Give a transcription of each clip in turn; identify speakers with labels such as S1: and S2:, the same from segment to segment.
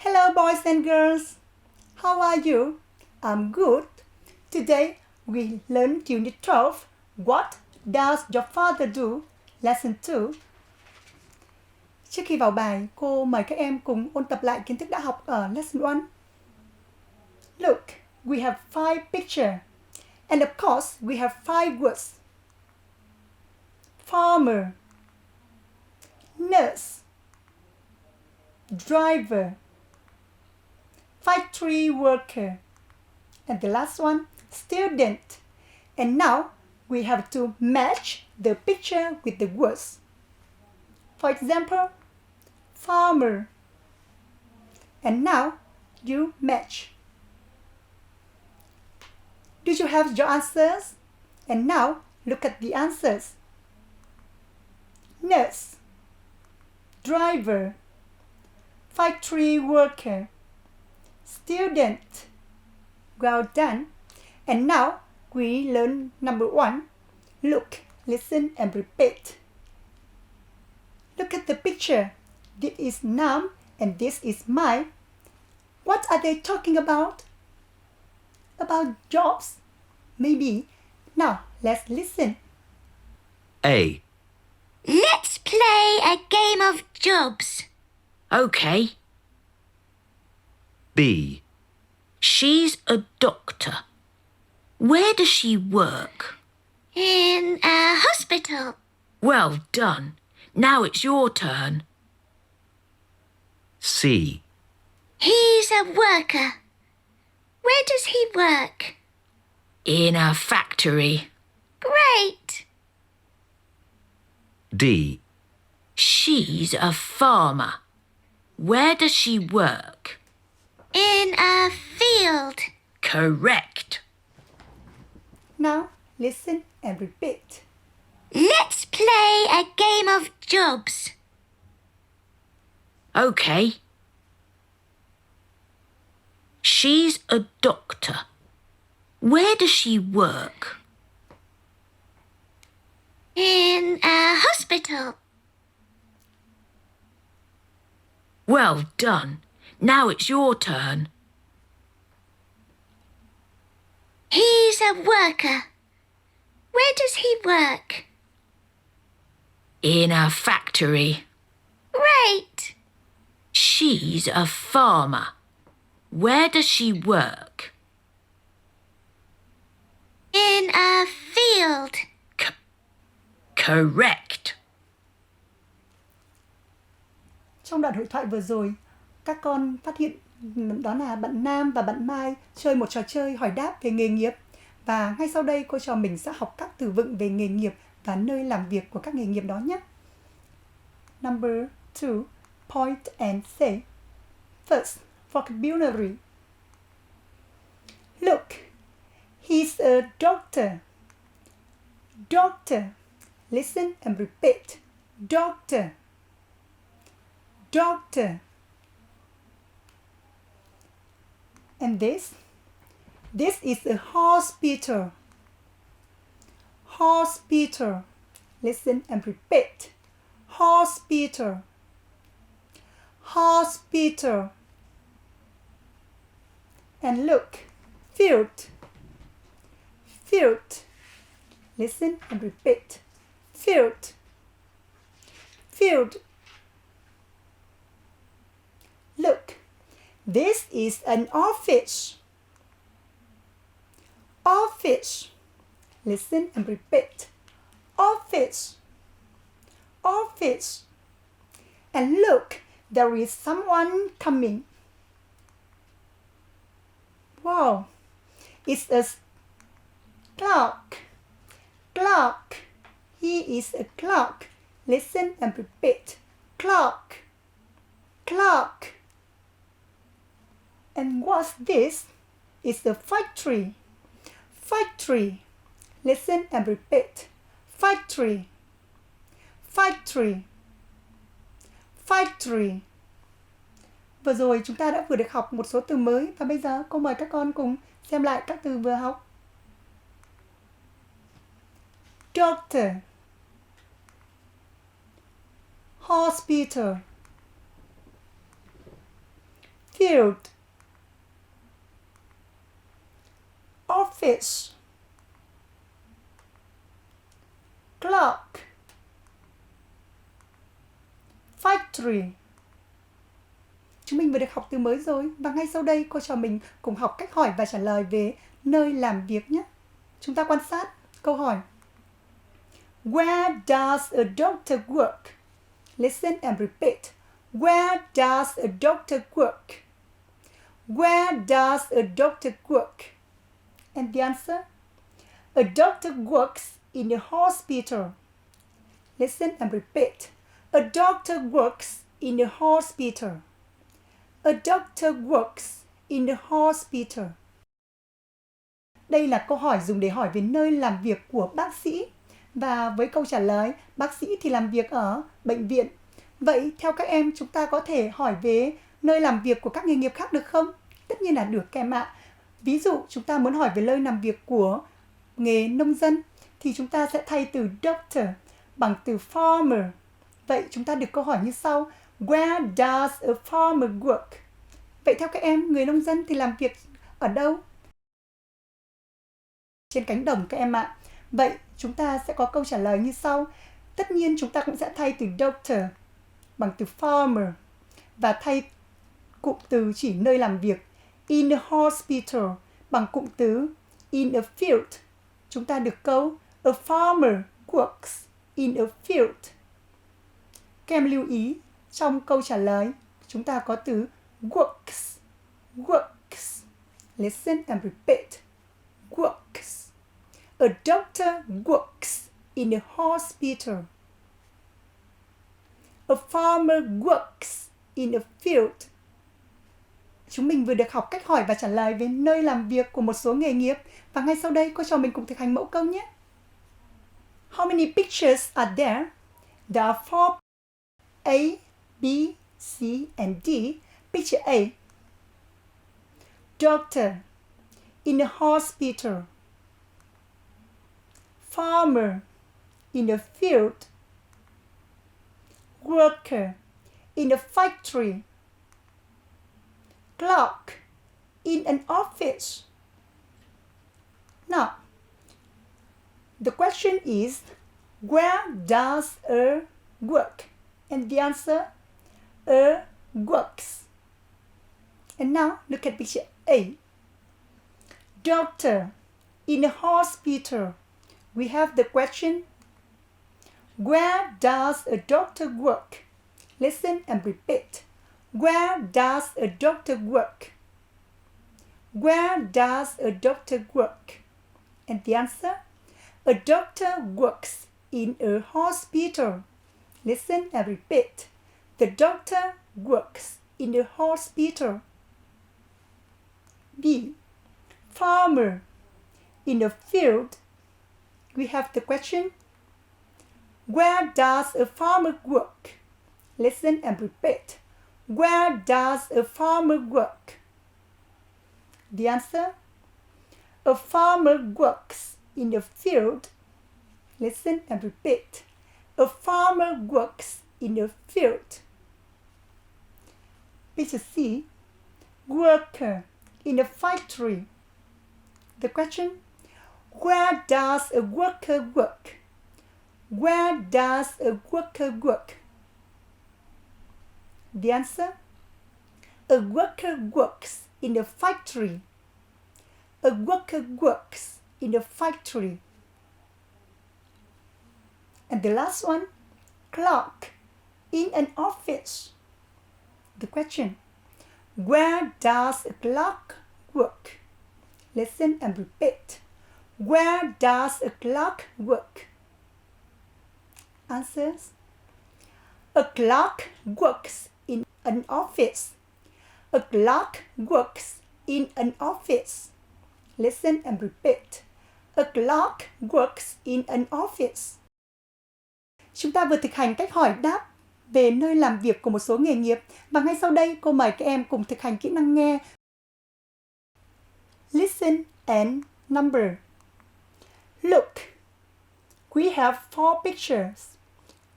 S1: Hello boys and girls, how are you? I'm good. Today we learn Unit 12. What does your father do? Lesson 2. Trước khi vào bài, cô mời các em cùng ôn tập lại kiến thức đã học ở Lesson 1. Look, we have 5 pictures. And of course, we have 5 words. Farmer, nurse, driver, factory worker, and the last one, student. And now we have to match the picture with the words. For example, farmer. And now you match. Do you have your answers? And now look at the answers. Nurse, driver, factory worker, student. Well done. And now we learn number 1. Look, listen and repeat. Look at the picture. This is Nam and this is Mai. What are they talking about? About jobs? Maybe. Now let's listen.
S2: A.
S3: Let's play a game of jobs.
S2: Okay. B. She's a doctor. Where does she work?
S3: In a hospital.
S2: Well done. Now it's your turn. C.
S3: He's a worker. Where does he work?
S2: In a factory.
S3: Great.
S2: D. She's a farmer. Where does she work?
S3: In a field.
S2: Correct.
S1: Now listen and repeat.
S3: Let's play a game of jobs.
S2: Okay. She's a doctor. Where does she work?
S3: In a hospital.
S2: Well done. Now it's your turn.
S3: He's a worker. Where does he work?
S2: In a factory.
S3: Great.
S2: She's a farmer. Where does she work?
S3: In a field.
S2: Correct.
S1: Trong đoạn hội thoại vừa rồi, các con phát hiện đó là bạn Nam và bạn Mai chơi một trò chơi hỏi đáp về nghề nghiệp. Và ngay sau đây cô trò mình sẽ học các từ vựng về nghề nghiệp và nơi làm việc của các nghề nghiệp đó nhé. Number 2. Point and say. First, vocabulary. Look, he's a doctor. Doctor. Listen and repeat. Doctor. Doctor. And this is a hospital. Hospital. Listen and repeat. Hospital. Hospital. And look, field. Field. Listen and repeat. Field. Field. Look, this is an office. Office. Listen and repeat. Office. Office. And look, there is someone coming. Wow, it's a clerk. Clerk. He is a clerk. Listen and repeat. Clerk. Clerk. And what's this? It's a factory. Factory. Listen and repeat. Factory. Factory. Factory. Vừa rồi chúng ta đã vừa được học một số từ mới và bây giờ cô mời các con cùng xem lại các từ vừa học. Doctor. Hospital. field. Office. Clock. Factory. Chúng mình vừa được học từ mới rồi và ngay sau đây cô trò mình cùng học cách hỏi và trả lời về nơi làm việc nhé. Chúng ta quan sát câu hỏi. Where does a doctor work? Listen and repeat. Where does a doctor work? Where does a doctor work? And the answer? A doctor works in a hospital. Listen and repeat. A doctor works in a hospital. A doctor works in a hospital. Đây là câu hỏi dùng để hỏi về nơi làm việc của bác sĩ. Và với câu trả lời, bác sĩ thì làm việc ở bệnh viện. Vậy theo các em, chúng ta có thể hỏi về nơi làm việc của các nghề nghiệp khác được không? Tất nhiên là được các em ạ. Ví dụ chúng ta muốn hỏi về nơi làm việc của nghề nông dân thì chúng ta sẽ thay từ doctor bằng từ farmer. Vậy chúng ta được câu hỏi như sau. Where does a farmer work? Vậy theo các em, người nông dân thì làm việc ở đâu? Trên cánh đồng các em ạ. Vậy chúng ta sẽ có câu trả lời như sau. Tất nhiên chúng ta cũng sẽ thay từ doctor bằng từ farmer và thay cụm từ chỉ nơi làm việc in a hospital bằng cụm từ in a field. Chúng ta được câu a farmer works in a field. Các em lưu ý trong câu trả lời chúng ta có từ works. Works. Listen and repeat. Works. A doctor works in a hospital. A farmer works in a field. Chúng mình vừa được học cách hỏi và trả lời về nơi làm việc của một số nghề nghiệp. Và ngay sau đây cô trò mình cùng thực hành mẫu câu nhé. How many pictures are there? There are 4. A, B, C, and D. Picture A. Doctor in a hospital. Farmer in a field. Worker in a factory. Clock in an office. Now, the question is, where does a work? And the answer, a works. And now, look at picture A. Doctor in a hospital. We have the question, where does a doctor work? Listen and repeat. Where does a doctor work? Where does a doctor work? And the answer, a doctor works in a hospital. Listen and repeat. The doctor works in a hospital. B. Farmer in a field. We have the question, where does a farmer work? Listen and repeat. Where does a farmer work? The answer, a farmer works in a field. Listen and repeat. A farmer works in a field. Picture C. Worker in a factory. The question, where does a worker work? Where does a worker work? The answer, a worker works in a factory. A worker works in a factory. And the last one, clock in an office. The question, where does a clock work? Listen and repeat. Where does a clock work? Answers, a clock works in an office. A clock works in an office. Listen and repeat. A clock works in an office. Chúng ta vừa thực hành cách hỏi đáp về nơi làm việc của một số nghề nghiệp và ngay sau đây cô mời các em cùng thực hành kỹ năng nghe. Listen and number. Look, we have 4 pictures.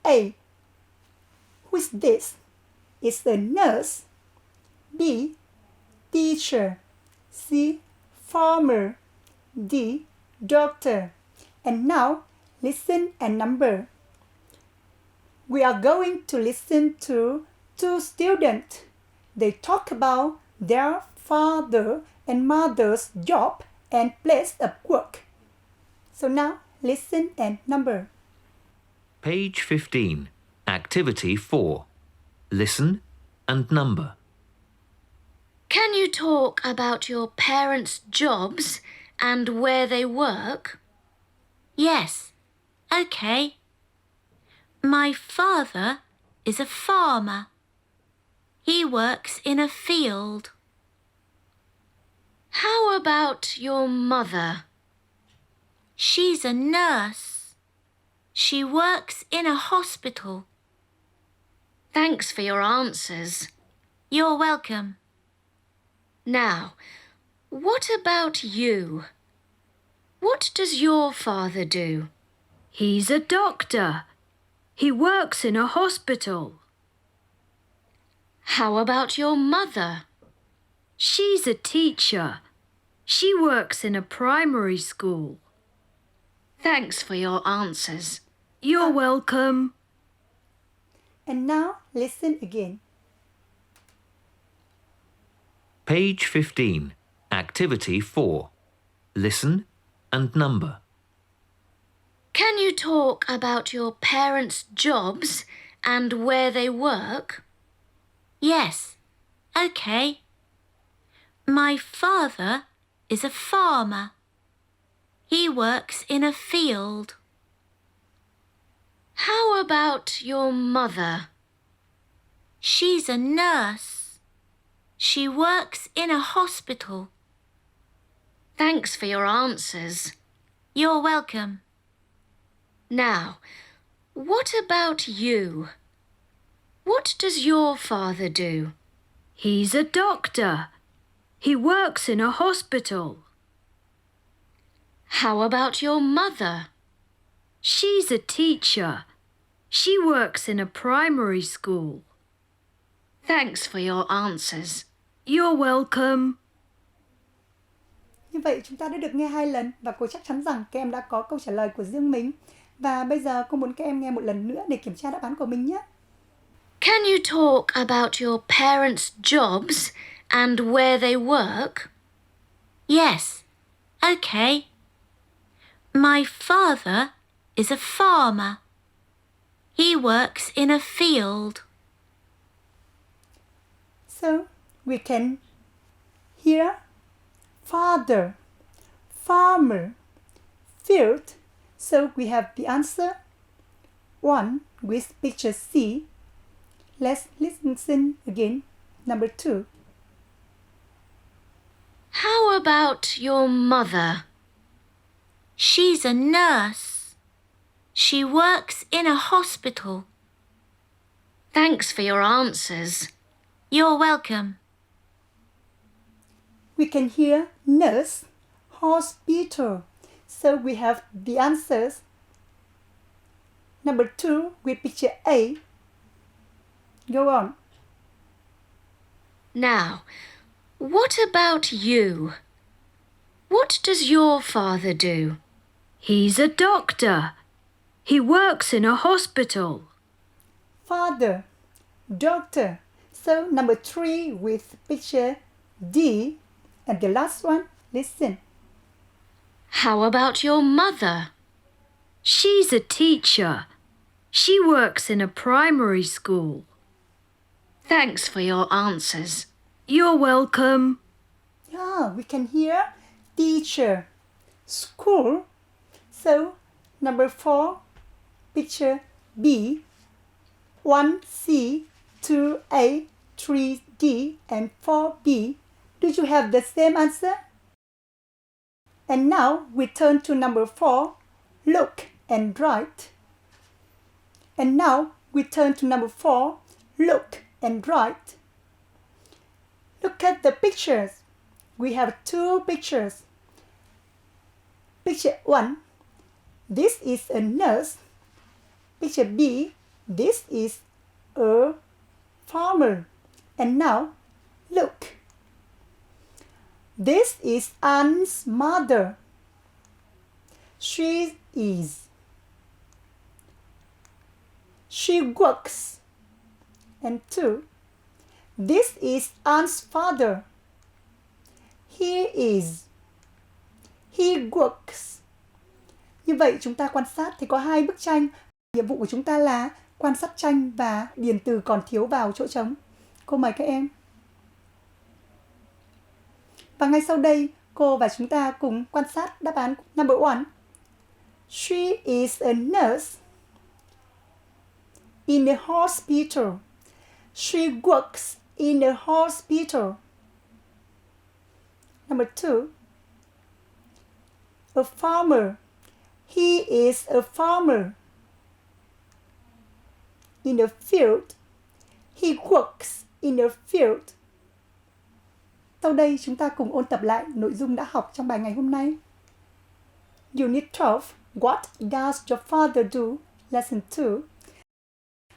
S1: A. Who is this? It's a nurse. B. teacher, C, farmer, D, doctor. And now, listen and number. We are going to listen to two students. They talk about their father and mother's job and place of work. So now, listen and number.
S4: Page 15, Activity 4. Listen and number.
S3: Can you talk about your parents' jobs and where they work?
S2: Yes. Okay. My father is a farmer. He works in a field.
S3: How about your mother?
S2: She's a nurse. She works in a hospital.
S3: Thanks for your answers.
S2: You're welcome.
S3: Now, what about you? What does your father do?
S5: He's a doctor. He works in a hospital.
S3: How about your mother?
S5: She's a teacher. She works in a primary school.
S3: Thanks for your answers.
S5: You're welcome.
S1: And now, listen again.
S4: Page 15, Activity 4. Listen and number.
S3: Can you talk about your parents' jobs and where they work?
S2: Yes. Okay. My father is a farmer. He works in a field.
S3: How about your mother?
S2: She's a nurse. She works in a hospital.
S3: Thanks for your answers.
S2: You're welcome.
S3: Now, what about you? What does your father do?
S5: He's a doctor. He works in a hospital.
S3: How about your mother?
S5: She's a teacher. She works in a primary school.
S3: Thanks for your answers.
S5: You're welcome.
S1: Như vậy chúng ta đã được nghe 2 lần và cô chắc chắn rằng các em đã có câu trả lời của riêng mình. Và bây giờ cô muốn các em nghe một lần nữa để kiểm tra đáp án của mình nhé.
S3: Can you talk about your parents' jobs and where they work?
S2: Yes. Okay. My father is a farmer. He works in a field.
S1: So, we can hear father, farmer, field. So, we have the answer 1 with picture C. Let's listen again. Number 2.
S3: How about your mother?
S2: She's a nurse. She works in a hospital.
S3: Thanks for your answers.
S2: You're welcome.
S1: We can hear nurse, hospital. So we have the answers. Number 2 with picture A. Go on.
S3: Now, what about you? What does your father do?
S5: He's a doctor. He works in a hospital.
S1: Father, doctor. So number 3 with picture D. And the last one, listen.
S3: How about your mother?
S5: She's a teacher. She works in a primary school.
S3: Thanks for your answers.
S5: You're welcome.
S1: Yeah, we can hear teacher, school. So number 4, picture B, 1C, 2A, 3D, and 4B. Do you have the same answer? And now we turn to number 4, look and write. And now we turn to number 4, look and write. Look at the pictures. We have 2 pictures. Picture 1, this is a nurse. Picture B, this is a farmer. And now, look. This is Anne's mother. She is. She works. And 2. This is Anne's father. He is. He works. Như vậy chúng ta quan sát thì có 2 bức tranh. Nhiệm vụ của chúng ta là quan sát tranh và điền từ còn thiếu vào chỗ trống. Cô mời các em. Và ngay sau đây, cô và chúng ta cùng quan sát đáp án number 1. She is a nurse in a hospital. She works in a hospital. Number 2. A farmer. He is a farmer. In a field. He works in a field. Sau đây chúng ta cùng ôn tập lại nội dung đã học trong bài ngày hôm nay. Unit 12. What does your father do? Lesson 2.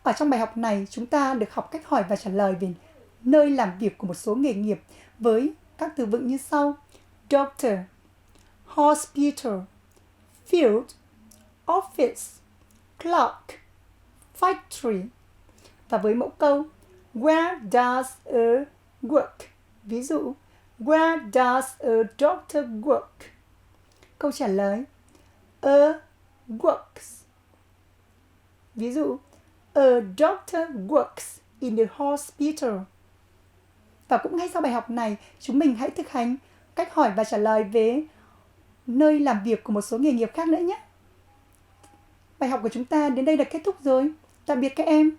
S1: Ở trong bài học này, chúng ta được học cách hỏi và trả lời về nơi làm việc của một số nghề nghiệp với các từ vựng như sau: doctor, hospital, field, office, clock, factory. Và với mẫu câu Where does a work? Ví dụ Where does a doctor work? Câu trả lời A works. Ví dụ A doctor works in the hospital. Và cũng ngay sau bài học này, chúng mình hãy thực hành cách hỏi và trả lời về nơi làm việc của một số nghề nghiệp khác nữa nhé. Bài học của chúng ta đến đây là kết thúc rồi. Tạm biệt các em.